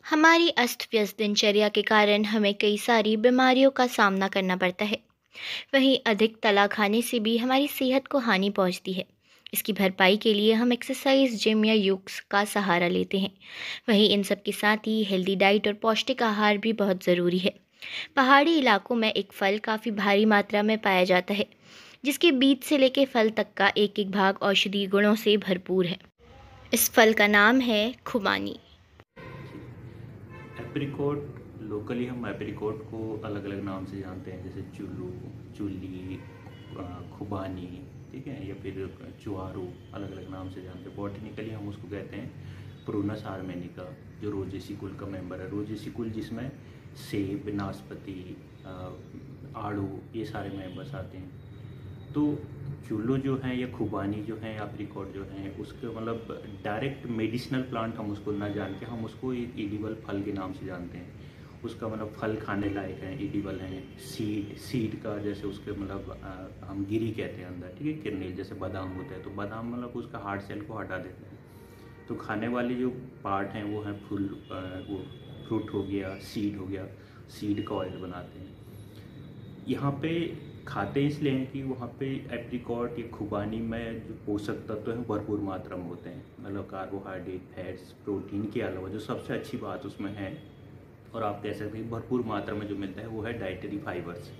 हमारी अस्त-व्यस्त दिनचर्या के कारण हमें कई सारी बीमारियों का सामना करना पड़ता है। वहीं अधिक तला खाने से भी हमारी सेहत को हानि पहुंचती है। इसकी भरपाई के लिए हम एक्सरसाइज, जिम या योग का सहारा लेते हैं। वहीं इन सब के साथ ही हेल्दी डाइट और पौष्टिक आहार भी बहुत ज़रूरी है। पहाड़ी इलाकों में एक फल काफ़ी भारी मात्रा में पाया जाता है, जिसके बीज से लेकर फल तक का एक एक भाग औषधीय गुणों से भरपूर है। इस फल का नाम है खुबानी। एप्रिकॉट, लोकली हम एप्रिकॉट को अलग अलग नाम से जानते हैं, जैसे चुल्लू, चुल्ली, खुबानी, ठीक है, या फिर चुआरू, अलग अलग नाम से जानते हैं। बॉटनिकली हम उसको कहते हैं प्रूनस आर्मेनिका, जो रोजेसी कुल का मेंबर है। रोजेसी कुल जिसमें सेब, नाशपाती, आड़ू, ये सारे मेंबर्स आते हैं। तो चुल्लू जो है या खुबानी जो है, एप्रिकॉट जो है, उसके मतलब डायरेक्ट मेडिसिनल प्लांट हम उसको ना जान के हम उसको एक एडिबल फल के नाम से जानते हैं। उसका मतलब फल खाने लायक है, एडिबल है। सीड का जैसे उसके मतलब हम गिरी कहते हैं अंदर, ठीक है, किरनील जैसे बादाम होता है, तो बादाम मतलब उसका हार्ड सेल को हटा देते हैं। तो खाने वाले जो पार्ट हैं वो हैं फुल, वो फ्रूट हो गया, सीड हो गया, सीड का ऑयल बनाते हैं। यहाँ पे खाते इसलिए हैं कि वहाँ पे एप्रिकॉट या खुबानी में जो पोषक तत्व हैं भरपूर मात्रा में होते हैं। मतलब कार्बोहाइड्रेट, फैट्स, प्रोटीन के अलावा जो सबसे अच्छी बात उसमें है, और आप कह सकते हैं भरपूर मात्रा में जो मिलता है, वो है डाइटरी फाइबर्स।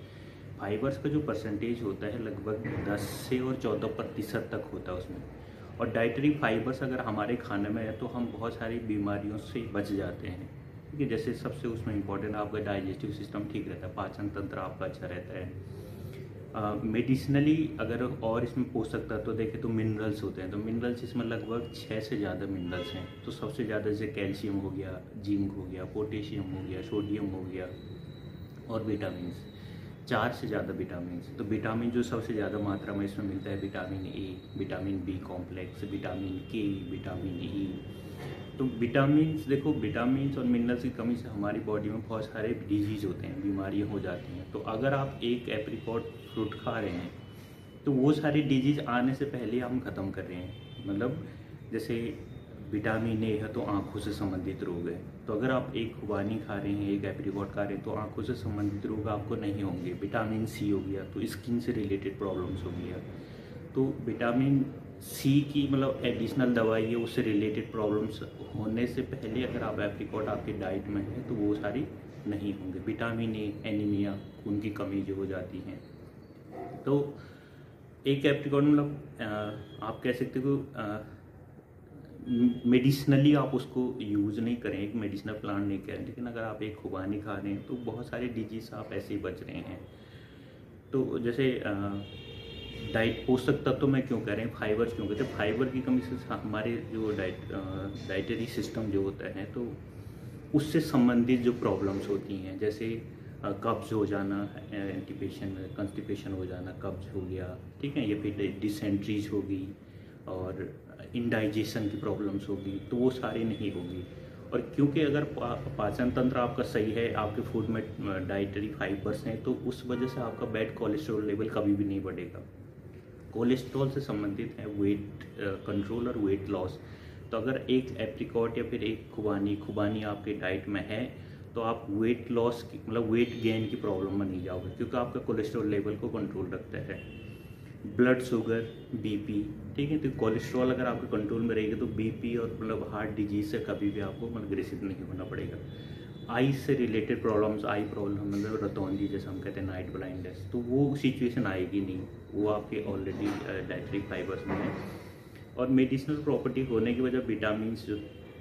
फाइबर्स का जो परसेंटेज होता है लगभग 10 से और 14% तक होता है उसमें। और डाइटरी फाइबर्स अगर हमारे खाने में है तो हम बहुत सारी बीमारियों से बच जाते हैं। ठीक है, जैसे सबसे उसमें इम्पोर्टेंट आपका डाइजेस्टिव सिस्टम ठीक रहता है, पाचन तंत्र आपका अच्छा रहता है। मेडिसिनली अगर और इसमें पोषक तत्व देखें तो मिनरल्स होते हैं। तो मिनरल्स इसमें लगभग 6 से ज़्यादा मिनरल्स हैं। तो सबसे ज़्यादा जैसे कैल्शियम हो गया, जिंक हो गया, पोटेशियम हो गया, सोडियम हो गया, और विटामिन, 4 से ज़्यादा विटामिन। तो विटामिन जो सबसे ज़्यादा मात्रा में इसमें मिलता है, vitamin A, vitamin B complex, vitamin K, vitamin E. तो विटामिन्स देखो, विटामिन्स और मिनरल्स की कमी से हमारी बॉडी में बहुत सारे डिजीज़ होते हैं, बीमारियां हो जाती हैं। तो अगर आप एक एप्रिकॉट फ्रूट खा रहे हैं तो वो सारी डिजीज़ आने से पहले हम ख़त्म कर रहे हैं। मतलब जैसे विटामिन ए है तो आँखों से संबंधित रोग है, तो अगर आप एक खुबानी खा रहे हैं, एक एप्रिकॉट खा रहे हैं, तो आँखों से संबंधित रोग आपको नहीं होंगे। विटामिन सी हो गया तो स्किन से रिलेटेड प्रॉब्लम्स हो गया। तो विटामिन सी की मतलब एडिशनल दवाई है, उससे रिलेटेड प्रॉब्लम्स होने से पहले अगर आप एप्रिकॉट आपकी डाइट में है तो वो सारी नहीं होंगे। विटामिन ए, एनीमिया, खून की कमी जो हो जाती है। तो एक एप्रिकॉट मतलब आप कह सकते हो मेडिसिनली आप उसको यूज़ नहीं करें, एक मेडिसिनल प्लांट नहीं करें, लेकिन अगर आप एक खुबानी खा रहे हैं तो बहुत सारे डिजीज़ आप ऐसे ही बच रहे हैं। तो जैसे डाइट पोषक तत्व में क्यों कह रहे हैं, फाइबर्स क्यों कहते हैं, फाइबर की कमी से हमारे जो डाइटरी सिस्टम जो होता है, तो उससे संबंधित जो प्रॉब्लम्स होती हैं, जैसे कब्ज हो जाना, कंस्टिपेशन हो जाना, कब्ज हो गया, ठीक है, या फिर डिसेंट्रीज होगी और इंडाइजेशन की प्रॉब्लम्स होगी, तो वो सारी नहीं होगी। और क्योंकि अगर पाचन तंत्र आपका सही है, आपके फूड में डाइटरी फाइबर्स हैं, तो उस वजह से आपका बैड कोलेस्ट्रॉल लेवल कभी भी नहीं बढ़ेगा। कोलेस्ट्रॉल से संबंधित है वेट कंट्रोल और वेट लॉस। तो अगर एक एप्रिकॉट या फिर एक खुबानी आपके डाइट में है तो आप वेट लॉस की मतलब वेट गेन की प्रॉब्लम में नहीं जाओगे, क्योंकि आपका कोलेस्ट्रॉल लेवल को कंट्रोल रखता है। ब्लड शुगर, बीपी, ठीक है, तो कोलेस्ट्रॉल अगर आपके कंट्रोल में रहेगी तो बीपी और मतलब हार्ट डिजीज से कभी भी आपको मतलब ग्रसित नहीं होना पड़ेगा। आई से रिलेटेड प्रॉब्लम्स, आई प्रॉब्लम मतलब रतौंधी जैसे हम कहते हैं, नाइट ब्लाइंडनेस, तो वो सिचुएशन आएगी नहीं, वो आपके ऑलरेडी डाइटरी फाइबर्स में है। और मेडिसिनल प्रॉपर्टी होने की वजह विटामिन जो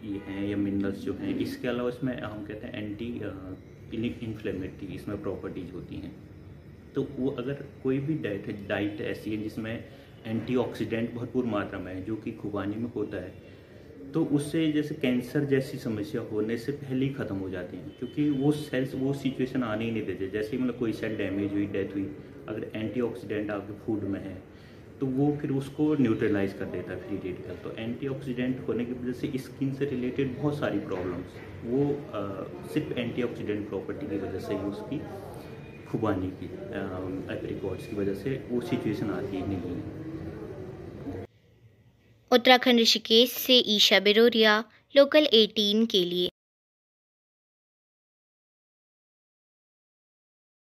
ये हैं या मिनरल्स जो हैं, इसके अलावा इसमें हम कहते हैं एंटी इन्फ्लेमेटरी इसमें प्रॉपर्टीज होती हैं। तो वो अगर कोई भी डाइट ऐसी है जिसमें एंटीऑक्सीडेंट भरपूर मात्रा में है, जो कि खुबानी में होता है, तो उससे जैसे कैंसर जैसी समस्या होने से पहले ही ख़त्म हो जाती हैं, क्योंकि वो सेल्स वो सिचुएशन आने ही नहीं देते। जैसे मतलब कोई सेल डैमेज हुई, डेथ हुई, अगर एंटीऑक्सीडेंट आपके फूड में है तो वो फिर उसको न्यूट्रलाइज कर देता है, फ्री रेडिकल। तो एंटीऑक्सीडेंट होने की वजह से स्किन से रिलेटेड बहुत सारी प्रॉब्लम्स वो सिर्फ एंटीऑक्सीडेंट प्रॉपर्टी की वजह से ही उसकी खुबानी की एप्रिकॉट्स की वजह से वो सिचुएशन आती नहीं है। उत्तराखंड ऋषिकेश से ईशा बिरोरिया, लोकल 18 के लिए।